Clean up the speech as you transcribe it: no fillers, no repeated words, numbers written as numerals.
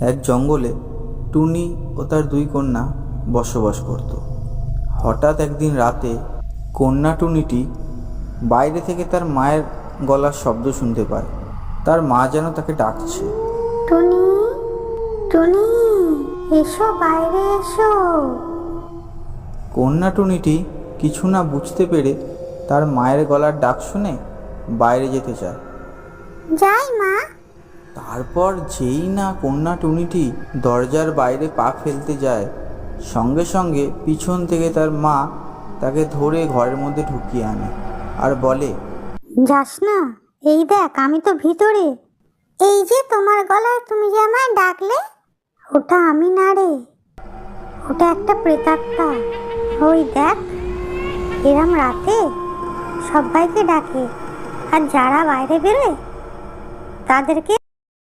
এক জঙ্গলে টুনি ও তার দুই কন্যা বসবাস করত। হঠাৎ একদিন রাতে কন্যা টুনিটি বাইরে থেকে তার মায়ের গলার শব্দ শুনতে পায়। তার মা যেন তাকে ডাকছে, টুনি, টুনি, এসো, বাইরে এসো। কন্যা টুনিটি কিছু না বুঝতে পেরে তার মায়ের গলার ডাক শুনে বাইরে যেতে চায়। যাই মা। তারপর যেই না কন্যা টুনিটি দরজার বাইরে পা ফেলতে যায়, সঙ্গে সঙ্গে পিছন থেকে তার মা তাকে ধরে ঘরের মধ্যে ঢুকিয়ে আনে আর বলে, যাস না, এই দেখ আমি তো ভিতরে। এই যে তোমার গলায় তুমি যে আমায় ডাকলে, ওটা আমি না রে, ওটা একটা প্রেতাত্মা। ওই দেখ, এরম রাতে সবাইকে ডাকে, আর যারা বাইরে বেরোয় তাদেরকে